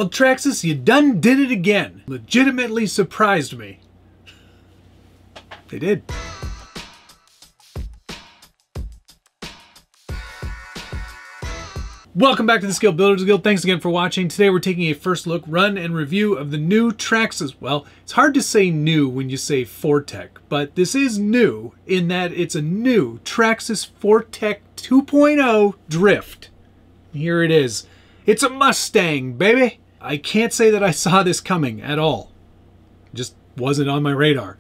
Well, Traxxas, you done did it again. Legitimately surprised me. They did. Welcome back to the Skill Builders Guild. Thanks again for watching. Today we're taking a first look, run, and review of the new Traxxas. Well, it's hard to say new when you say 4Tec, but this is new in that it's a new Traxxas 4Tec 2.0 Drift. Here it is. It's a Mustang, baby! I can't say that I saw this coming at all. Just wasn't on my radar.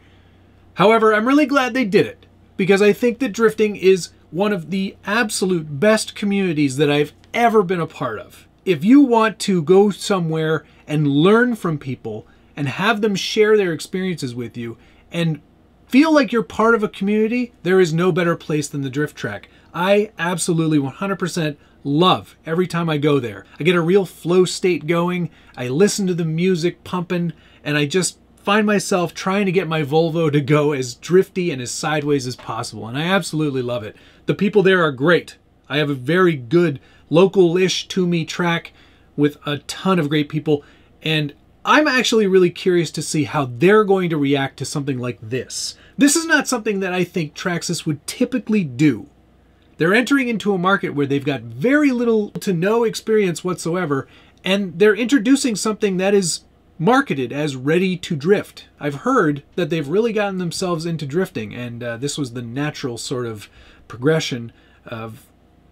However, I'm really glad they did it, because I think that drifting is one of the absolute best communities that I've ever been a part of. If you want to go somewhere and learn from people and have them share their experiences with you and feel like you're part of a community, there is no better place than the drift track. I absolutely 100% love every time I go there. I get a real flow state going, I listen to the music pumping, and I just find myself trying to get my Volvo to go as drifty and as sideways as possible, and I absolutely love it. The people there are great. I have a very good local-ish to me track with a ton of great people, and I'm actually really curious to see how they're going to react to something like this. This is not something that I think Traxxas would typically do. They're entering into a market where they've got very little to no experience whatsoever, and they're introducing something that is marketed as ready to drift. I've heard that they've really gotten themselves into drifting, and this was the natural sort of progression of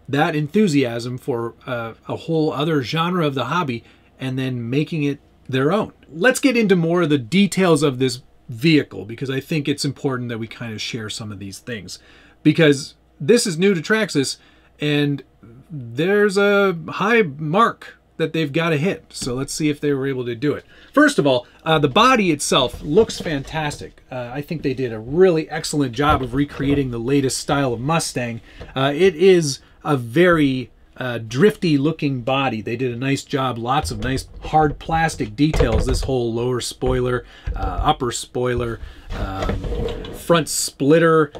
that enthusiasm for a whole other genre of the hobby and then making it their own. Let's get into more of the details of this vehicle, because I think it's important that we kind of share some of these things, because this is new to Traxxas and there's a high mark that they've got to hit. So let's see if they were able to do it. First of all, the body itself looks fantastic. I think they did a really excellent job of recreating the latest style of Mustang. It is a very drifty looking body. They did a nice job, lots of nice hard plastic details. This whole lower spoiler, upper spoiler, front splitter,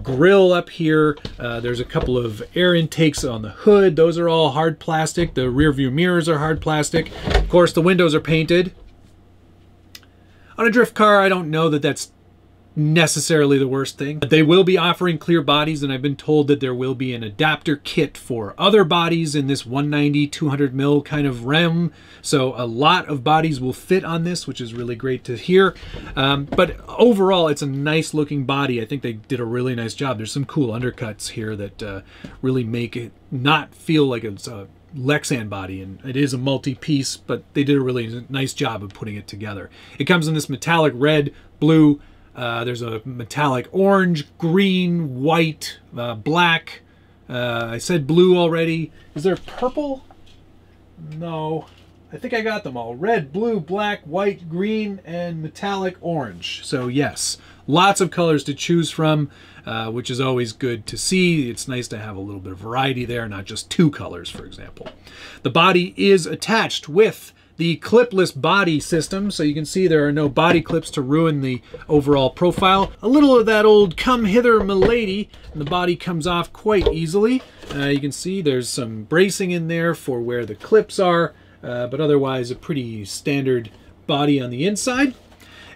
grill up here. There's a couple of air intakes on the hood. Those are all hard plastic. The rear view mirrors are hard plastic. Of course, the windows are painted. On a drift car, I don't know that that's necessarily the worst thing. They will be offering clear bodies, and I've been told that there will be an adapter kit for other bodies in this 190, 200 mil kind of realm. So a lot of bodies will fit on this, which is really great to hear. But overall, it's a nice looking body. I think they did a really nice job. There's some cool undercuts here that really make it not feel like it's a Lexan body, and it is a multi-piece, but they did a really nice job of putting it together. It comes in this metallic red, blue, there's a metallic orange, green, white, black. I said blue already. Is there purple? No. I think I got them all. Red, blue, black, white, green, and metallic orange. So yes, lots of colors to choose from, which is always good to see. It's nice to have a little bit of variety there, not just two colors, for example. The body is attached with the clipless body system, so you can see there are no body clips to ruin the overall profile. A little of that old come hither milady, and the body comes off quite easily. You can see there's some bracing in there for where the clips are, but otherwise a pretty standard body on the inside.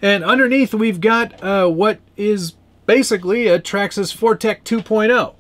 And underneath we've got what is basically a Traxxas 4Tec 2.0.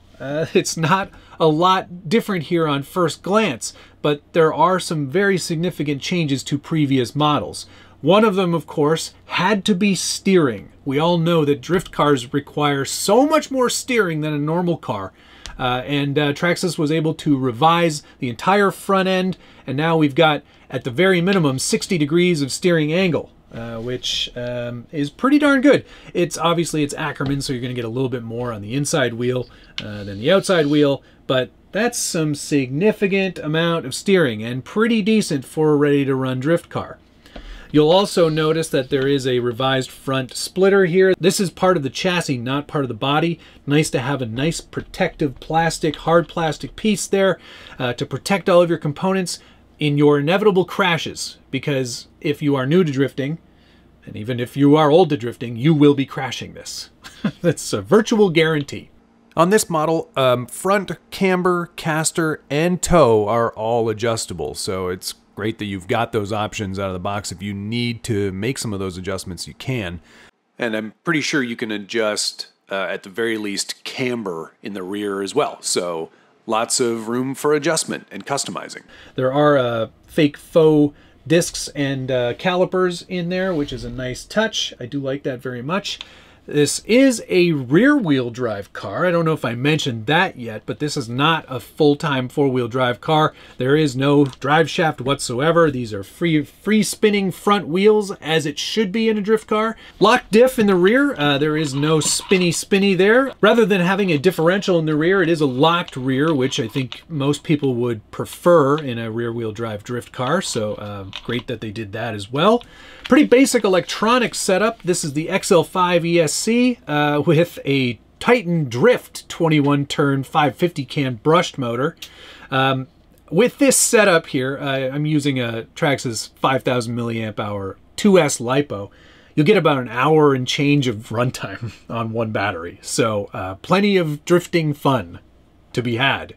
It's not a lot different here on first glance, but there are some very significant changes to previous models. One of them, of course, had to be steering. We all know that drift cars require so much more steering than a normal car. And Traxxas was able to revise the entire front end, and now we've got, at the very minimum, 60 degrees of steering angle. Which is pretty darn good. It's obviously it's Ackerman, so you're going to get a little bit more on the inside wheel than the outside wheel, but that's some significant amount of steering and pretty decent for a ready-to-run drift car. You'll also notice that there is a revised front splitter here. This is part of the chassis, not part of the body. Nice to have a nice protective plastic, hard plastic piece there to protect all of your components in your inevitable crashes, because if you are new to drifting, and even if you are old to drifting, you will be crashing this. That's a virtual guarantee. On this model, front camber, caster, and toe are all adjustable, so it's great that you've got those options out of the box. If you need to make some of those adjustments, you can. And I'm pretty sure you can adjust, at the very least, camber in the rear as well. So lots of room for adjustment and customizing. There are fake faux discs and calipers in there, which is a nice touch. I do like that very much. This is a rear-wheel drive car. I don't know if I mentioned that yet, but this is not a full-time four-wheel drive car. There is no drive shaft whatsoever. These are free spinning front wheels, as it should be in a drift car. Lock diff in the rear. There is no spinny there. Rather than having a differential in the rear, it is a locked rear, which I think most people would prefer in a rear-wheel drive drift car. So great that they did that as well. Pretty basic electronic setup. This is the XL5 ESC with a Titan Drift 21-turn 550 can brushed motor. With this setup here, I'm using a Traxxas 5000 milliamp hour 2S LiPo. You'll get about an hour and change of runtime on one battery. So plenty of drifting fun to be had.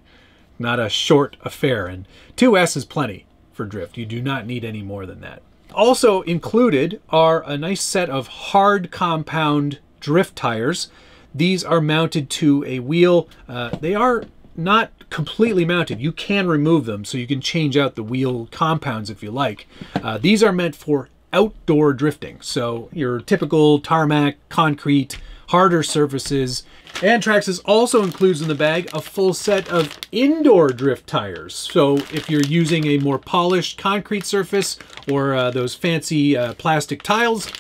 Not a short affair. And 2S is plenty for drift. You do not need any more than that. Also included are a nice set of hard compound drift tires. These are mounted to a wheel. They are not completely mounted. You can remove them, so you can change out the wheel compounds if you like. These are meant for outdoor drifting, so your typical tarmac, concrete, harder surfaces. And Traxxas also includes in the bag a full set of indoor drift tires. So if you're using a more polished concrete surface or those fancy plastic tiles,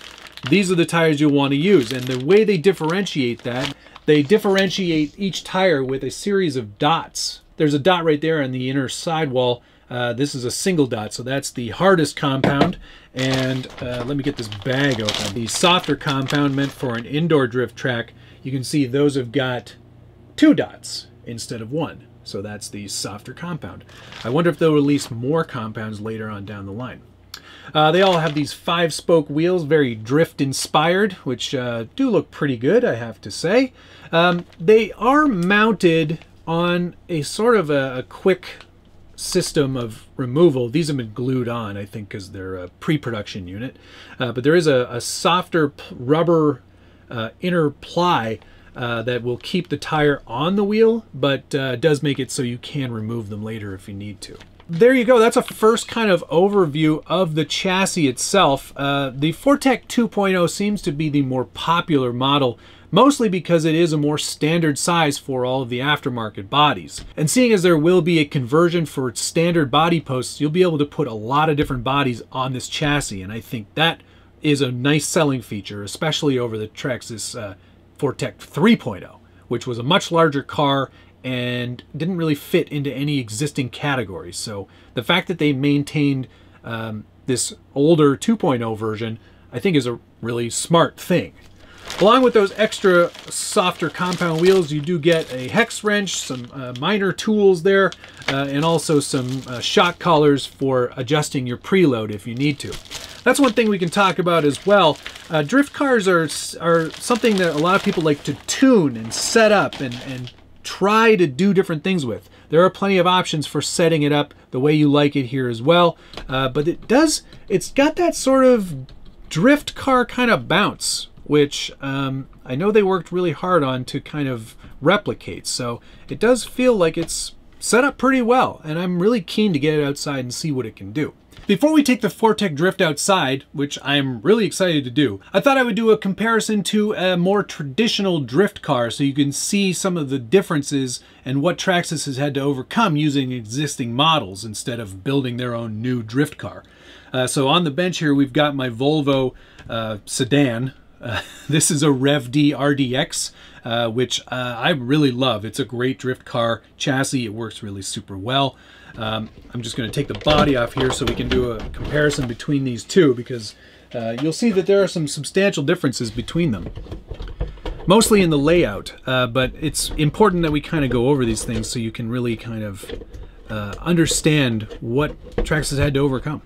these are the tires you'll want to use. And the way they differentiate that, they differentiate each tire with a series of dots. There's a dot right there on the inner sidewall. This is a single dot, so that's the hardest compound. And let me get this bag open. The softer compound meant for an indoor drift track, you can see those have got 2 dots instead of 1. So that's the softer compound. I wonder if they'll release more compounds later on down the line. They all have these 5-spoke wheels, very drift inspired, which do look pretty good, I have to say. They are mounted on a sort of a quick system of removal. These have been glued on, I think, because they're a pre-production unit. But there is a softer rubber inner ply that will keep the tire on the wheel, but does make it so you can remove them later if you need to. There you go. That's a first kind of overview of the chassis itself. The 4Tec 2.0 seems to be the more popular model, mostly because it is a more standard size for all of the aftermarket bodies. And seeing as there will be a conversion for standard body posts, you'll be able to put a lot of different bodies on this chassis, and I think that is a nice selling feature, especially over the Traxxas 4Tec 3.0, which was a much larger car and didn't really fit into any existing categories. So the fact that they maintained this older 2.0 version, I think, is a really smart thing. Along with those extra softer compound wheels, you do get a hex wrench, some minor tools there, and also some shock collars for adjusting your preload if you need to. That's one thing we can talk about as well. Drift cars are something that a lot of people like to tune and set up and try to do different things with. There are plenty of options for setting it up the way you like it here as well. But it's got that sort of drift car kind of bounce, which I know they worked really hard on to kind of replicate. So it does feel like it's set up pretty well, and I'm really keen to get it outside and see what it can do. Before we take the 4Tec Drift outside, which I'm really excited to do, I thought I would do a comparison to a more traditional drift car so you can see some of the differences and what Traxxas has had to overcome using existing models instead of building their own new drift car. So on the bench here, we've got my Volvo sedan. This is a Rev D RDX, which I really love. It's a great drift car chassis. It works really super well. I'm just going to take the body off here so we can do a comparison between these two, because you'll see that there are some substantial differences between them. Mostly in the layout, but it's important that we kind of go over these things so you can really kind of understand what Traxxas had to overcome.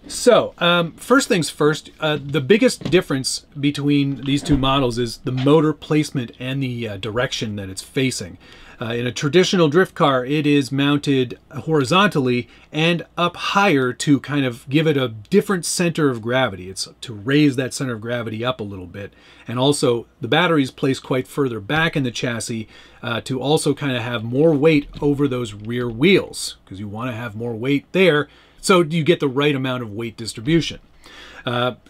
So, first things first, the biggest difference between these two models is the motor placement and the direction that it's facing. In a traditional drift car, it is mounted horizontally and up higher to kind of give it a different center of gravity. It's to raise that center of gravity up a little bit. And also, the battery is placed quite further back in the chassis to also kind of have more weight over those rear wheels, because you want to have more weight there so you get the right amount of weight distribution.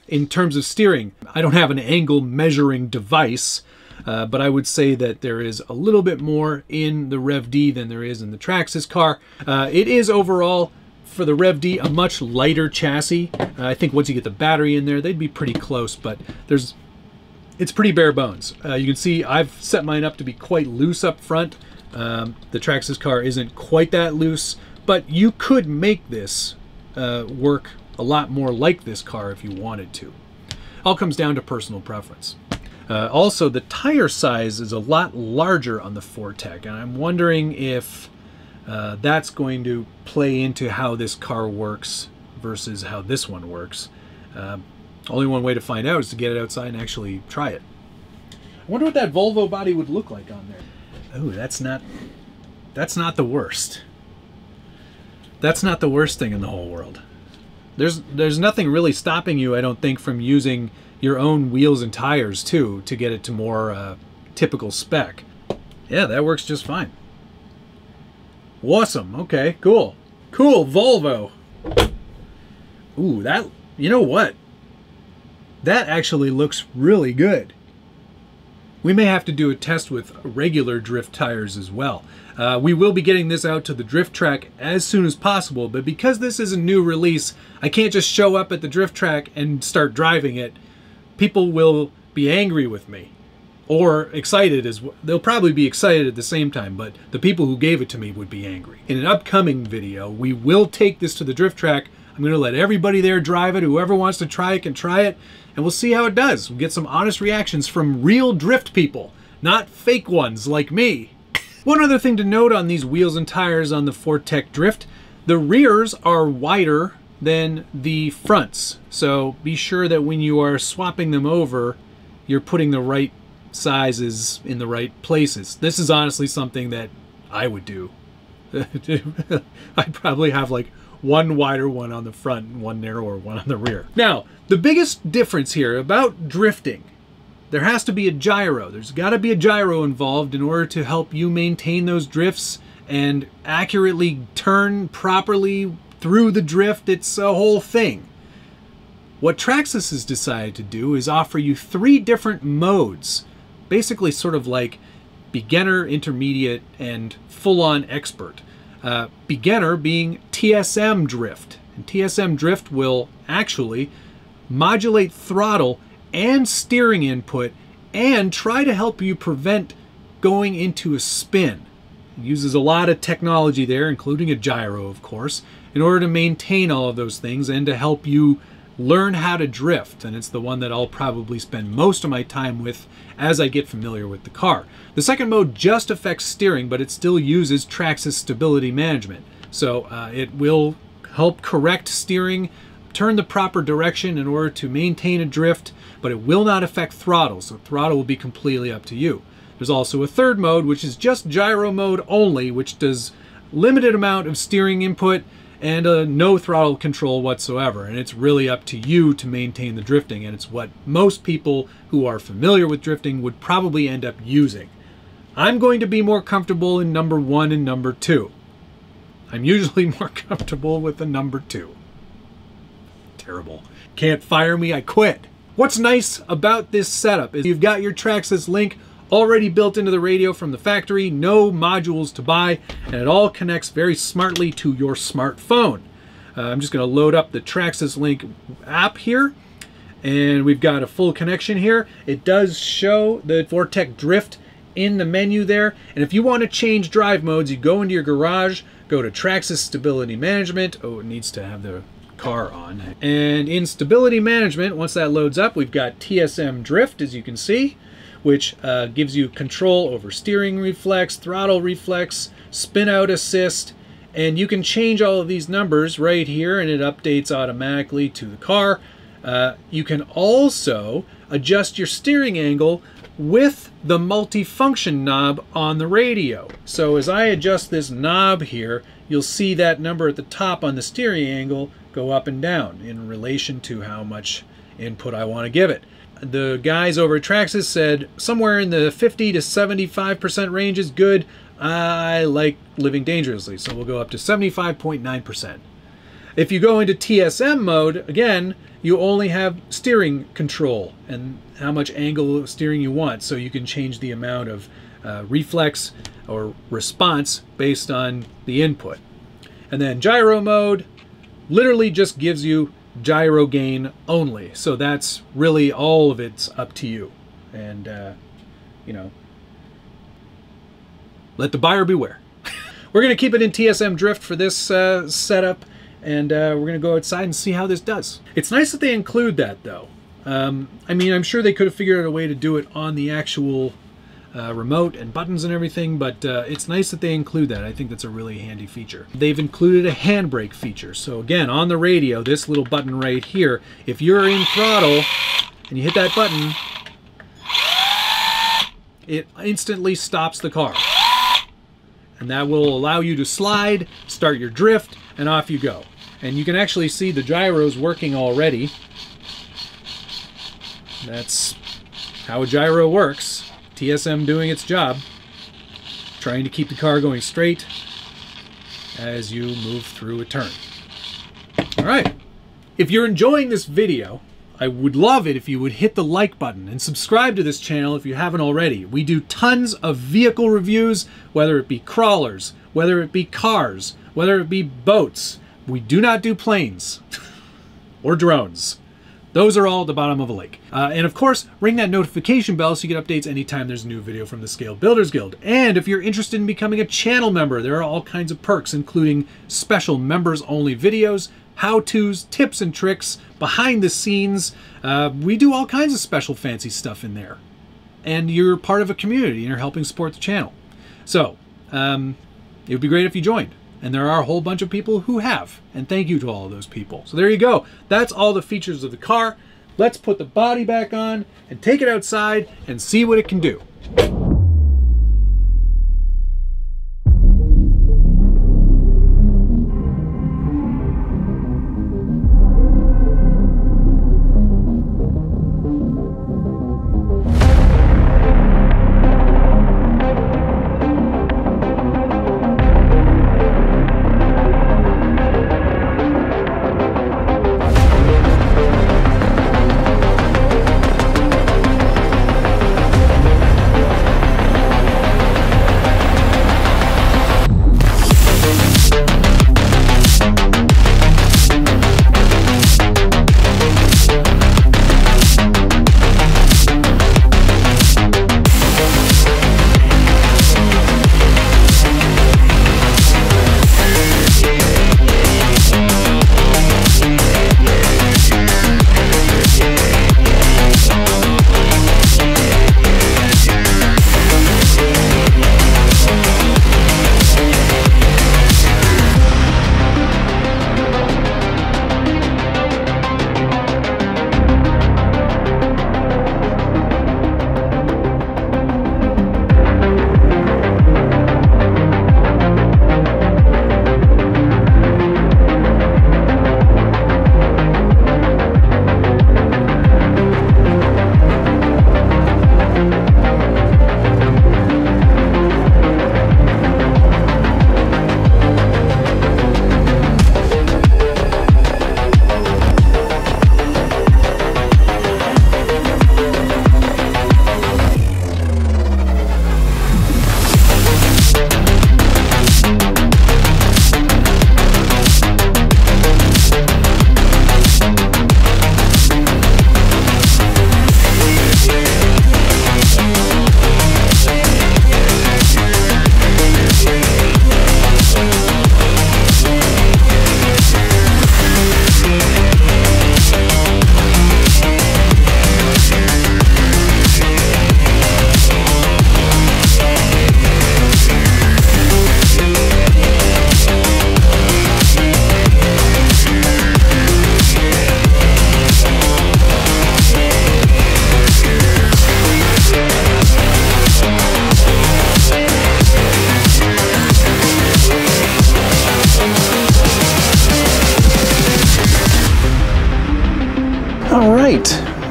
In terms of steering, I don't have an angle measuring device, but I would say that there is a little bit more in the Rev D than there is in the Traxxas car. It is overall, for the Rev D, a much lighter chassis. I think once you get the battery in there, they'd be pretty close, but it's pretty bare bones. You can see I've set mine up to be quite loose up front. The Traxxas car isn't quite that loose, but you could make this work a lot more like this car if you wanted to. All comes down to personal preference. Also, the tire size is a lot larger on the 4Tec, and I'm wondering if that's going to play into how this car works versus how this one works. Only one way to find out is to get it outside and actually try it. I wonder what that Volvo body would look like on there. Oh, that's not the worst. That's not the worst thing in the whole world. There's nothing really stopping you, I don't think, from using your own wheels and tires too to get it to more typical spec. Yeah, that works just fine. Awesome. Okay, cool. Cool, Volvo. Ooh, you know what? That actually looks really good. We may have to do a test with regular drift tires as well. We will be getting this out to the drift track as soon as possible, but because this is a new release, I can't just show up at the drift track and start driving it. People will be angry with me, or excited as well. They'll probably be excited at the same time, but the people who gave it to me would be angry. In an upcoming video, we will take this to the drift track. I'm going to let everybody there drive it. Whoever wants to try it can try it, and we'll see how it does. We'll get some honest reactions from real drift people, not fake ones like me. One other thing to note on these wheels and tires on the 4Tec Drift, the rears are wider than the fronts. So be sure that when you are swapping them over, you're putting the right sizes in the right places. This is honestly something that I would do. I'd probably have like one wider one on the front and one narrower one on the rear. Now, the biggest difference here about drifting, there has to be a gyro. There's got to be a gyro involved in order to help you maintain those drifts and accurately turn properly through the drift. It's a whole thing. What Traxxas has decided to do is offer you 3 different modes, basically sort of like beginner, intermediate, and full-on expert. Beginner being TSM drift. And TSM drift will actually modulate throttle and steering input and try to help you prevent going into a spin. It uses a lot of technology there, including a gyro, of course, in order to maintain all of those things and to help you learn how to drift. And it's the one that I'll probably spend most of my time with as I get familiar with the car. The second mode just affects steering, but it still uses Traxxas stability management. So it will help correct steering, turn the proper direction in order to maintain a drift, but it will not affect throttle. So throttle will be completely up to you. There's also a third mode, which is just gyro mode only, which does limited amount of steering input and no throttle control whatsoever. And it's really up to you to maintain the drifting, and it's what most people who are familiar with drifting would probably end up using. I'm going to be more comfortable in number 1 and number 2. I'm usually more comfortable with the number 2. Terrible. Can't fire me, I quit. What's nice about this setup is you've got your Traxxas link already built into the radio from the factory, no modules to buy, and it all connects very smartly to your smartphone. I'm just going to load up the Traxxas Link app here, and we've got a full connection here. It does show the 4Tec Drift in the menu there, and if you want to change drive modes, you go into your garage, go to Traxxas Stability Management. Oh, it needs to have the car on. And in Stability Management, once that loads up, we've got TSM Drift, as you can see, which gives you control over steering reflex, throttle reflex, spin out assist, And you can change all of these numbers right here, and it updates automatically to the car. You can also adjust your steering angle with the multifunction knob on the radio. So as I adjust this knob here, you'll see that number at the top on the steering angle go up and down in relation to how much input I want to give it. The guys over at Traxxas said somewhere in the 50 to 75% range is good. I like living dangerously, so we'll go up to 75.9%. If you go into TSM mode, again, you only have steering control and how much angle of steering you want, so you can change the amount of reflex or response based on the input. And then gyro mode literally just gives you gyro gain only, so that's really all of it's up to you. And you know, let the buyer beware. We're going to keep it in TSM drift for this setup, and we're going to go outside and see how this does. It's nice that they include that, though. I mean, I'm sure they could have figured out a way to do it on the actual remote and buttons and everything, but it's nice that they include that. I think that's a really handy feature. They've included a handbrake feature. So again, on the radio, this little button right here, if you're in throttle and you hit that button, it instantly stops the car. And that will allow you to slide, start your drift, and off you go. And you can actually see the gyros working already. That's how a gyro works. TSM doing its job, trying to keep the car going straight as you move through a turn. All right. If you're enjoying this video, I would love it if you would hit the like button and subscribe to this channel if you haven't already. We do tons of vehicle reviews, whether it be crawlers, whether it be cars, whether it be boats. We do not do planes or drones. Those are all at the bottom of a lake. And of course, ring that notification bell so you get updates anytime there's a new video from the Scaled Builders Guild. And if you're interested in becoming a channel member, there are all kinds of perks, including special members-only videos, how-tos, tips and tricks, behind the scenes. We do all kinds of special fancy stuff in there. And you're part of a community and you're helping support the channel. So, it would be great if you joined. And there are a whole bunch of people who have. And thank you to all of those people. So there you go. That's all the features of the car. Let's put the body back on and take it outside and see what it can do.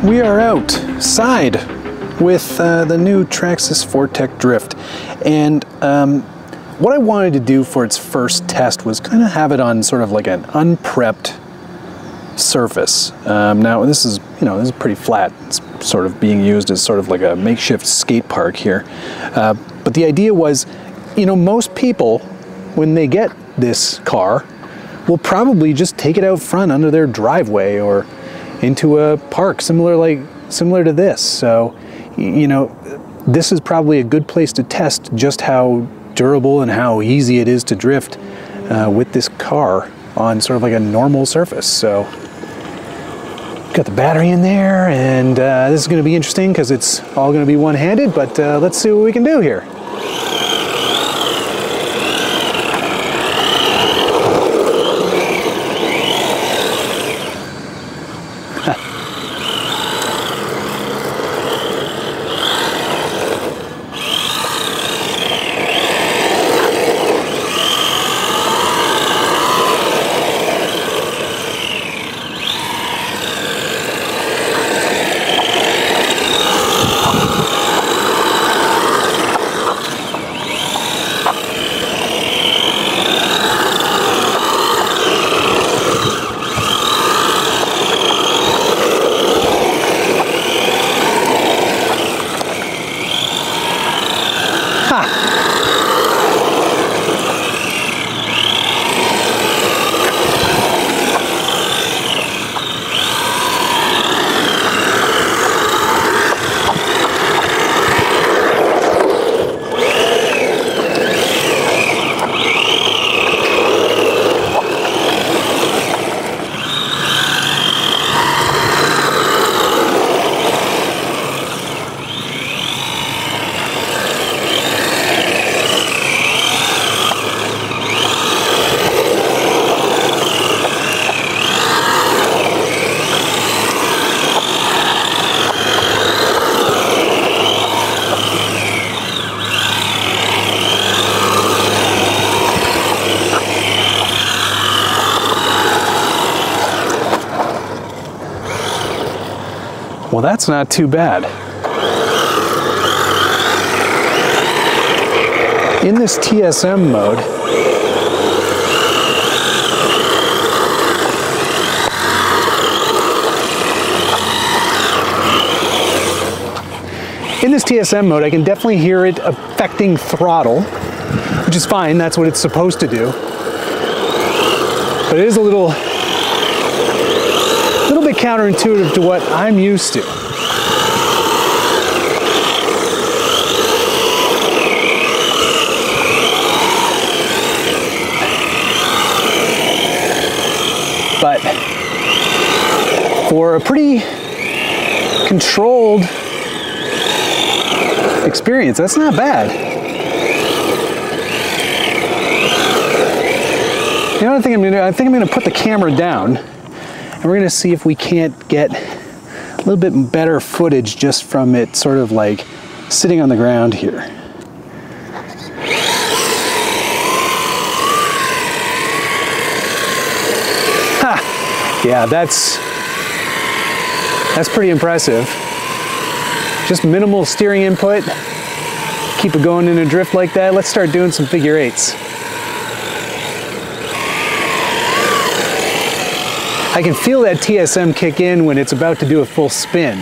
we are outside with the new Traxxas 4Tec Drift, and what I wanted to do for its first test was kind of have it on sort of like an unprepped surface. Now this is, this is pretty flat. It's sort of being used as sort of like a makeshift skate park here. But the idea was, most people, when they get this car, will probably just take it out front under their driveway or into a park similar to this. So, this is probably a good place to test just how durable and how easy it is to drift with this car on sort of like a normal surface. So, got the battery in there, and this is going to be interesting because it's all going to be one-handed, but let's see what we can do here. Well, that's not too bad. In this TSM mode, I can definitely hear it affecting throttle, which is fine, that's what it's supposed to do. But it is a little bit counterintuitive to what I'm used to. But for a pretty controlled experience, that's not bad. You know what I think I'm gonna do? I think I'm gonna put the camera down, and we're gonna see if we can't get a little bit better footage just from it sort of like sitting on the ground here. Ha! Yeah, that's pretty impressive. Just minimal steering input. Keep it going in a drift like that. Let's start doing some figure eights. I can feel that TSM kick in when it's about to do a full spin.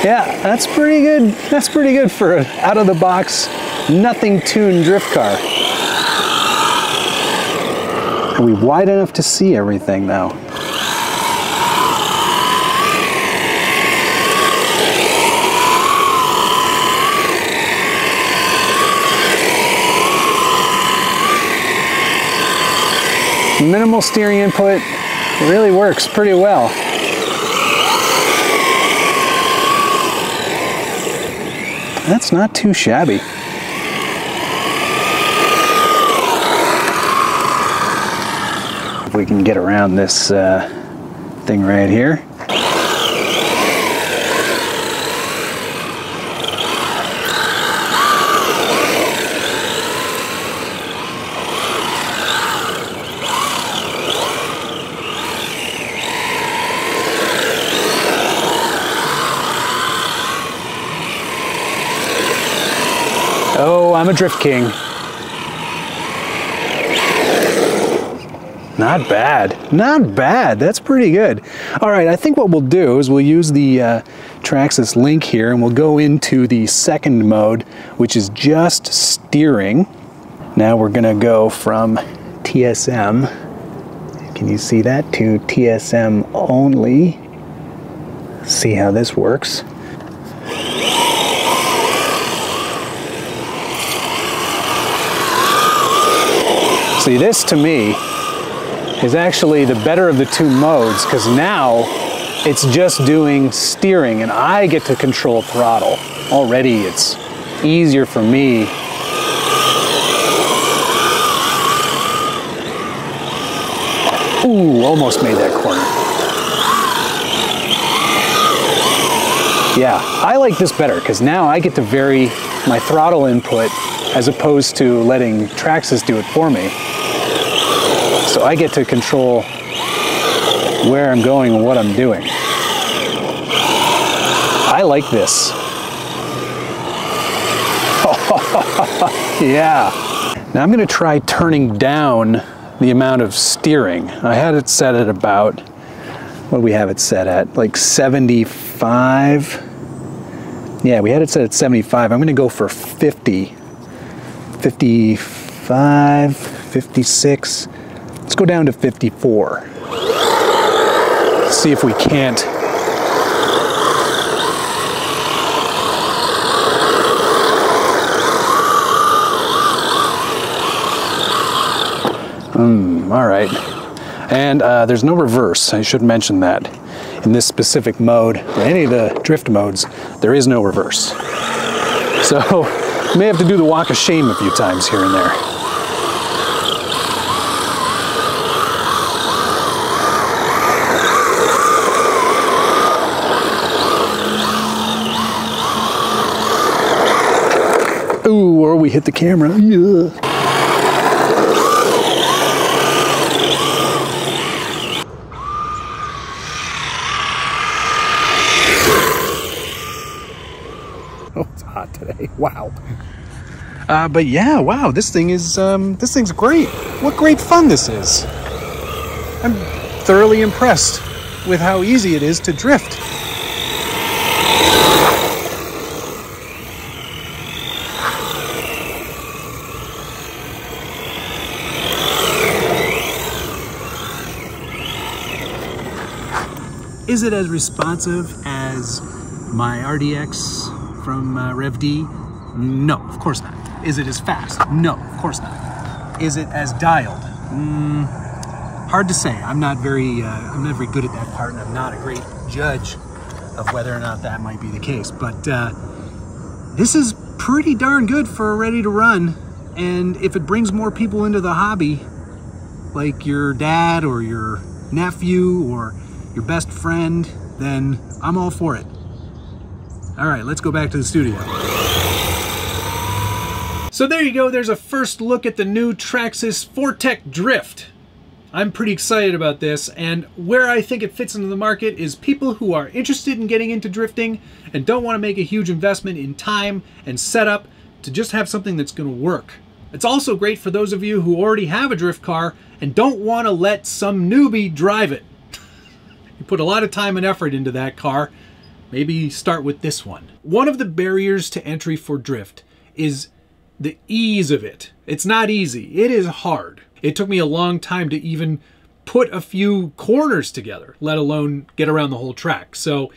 Yeah, that's pretty good. That's pretty good for an out-of-the-box, nothing-tuned drift car. Are we wide enough to see everything, though? Minimal steering input really works pretty well. That's not too shabby. If we can get around this thing right here. Oh, I'm a drift king. Not bad. Not bad. That's pretty good. All right, I think what we'll do is we'll use the Traxxas link here, and we'll go into the second mode, which is just steering. Now we're going to go from TSM, can you see that, to TSM only. See how this works. See, this to me is actually the better of the two modes, because now it's just doing steering and I get to control throttle. Already it's easier for me. Ooh, almost made that corner. Yeah, I like this better because now I get to vary my throttle input as opposed to letting Traxxas do it for me. So I get to control where I'm going and what I'm doing. I like this. Yeah. Now I'm going to try turning down the amount of steering. I had it set at about, what do we have it set at? Like 75? Yeah, we had it set at 75. I'm going to go for 50. 55, 56. Let's go down to 54. See if we can't. All right. And there's no reverse. I should mention that. In this specific mode, or any of the drift modes, there is no reverse. So you may have to do the walk of shame a few times here and there. Ooh, or we hit the camera. Yeah. Oh, it's hot today. Wow. But yeah, wow, this thing's great. What great fun this is. I'm thoroughly impressed with how easy it is to drift. Is it as responsive as my RDX from Rev D? No, of course not. Is it as fast? No, of course not. Is it as dialed? Hard to say. I'm not very good at that part, and I'm not a great judge of whether or not that might be the case. But this is pretty darn good for ready to run, and if it brings more people into the hobby, like your dad or your nephew or your best friend, then I'm all for it. All right, let's go back to the studio. So there you go, there's a first look at the new Traxxas 4Tec Drift. I'm pretty excited about this, and where I think it fits into the market is people who are interested in getting into drifting and don't want to make a huge investment in time and setup to just have something that's going to work. It's also great for those of you who already have a drift car and don't want to let some newbie drive it. You put a lot of time and effort into that car. Maybe start with this one. One of the barriers to entry for drift is the ease of it. It's not easy. It is hard. It took me a long time to even put a few corners together, let alone get around the whole track. So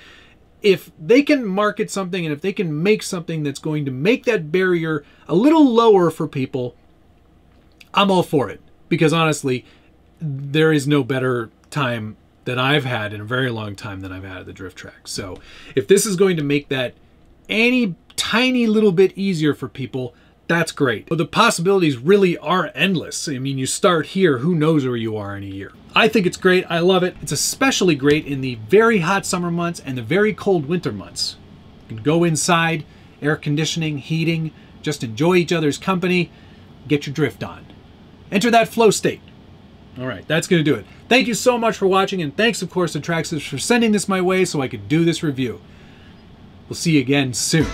if they can market something and if they can make something that's going to make that barrier a little lower for people, I'm all for it. Because honestly, there is no better time that I've had in a very long time than I've had at the drift track. So if this is going to make that any tiny little bit easier for people, that's great. But the possibilities really are endless. I mean, you start here, who knows where you are in a year. I think it's great. I love it. It's especially great in the very hot summer months and the very cold winter months. You can go inside, air conditioning, heating, just enjoy each other's company, get your drift on. Enter that flow state. All right, that's going to do it. Thank you so much for watching, and thanks, of course, to Traxxas for sending this my way so I could do this review. We'll see you again soon.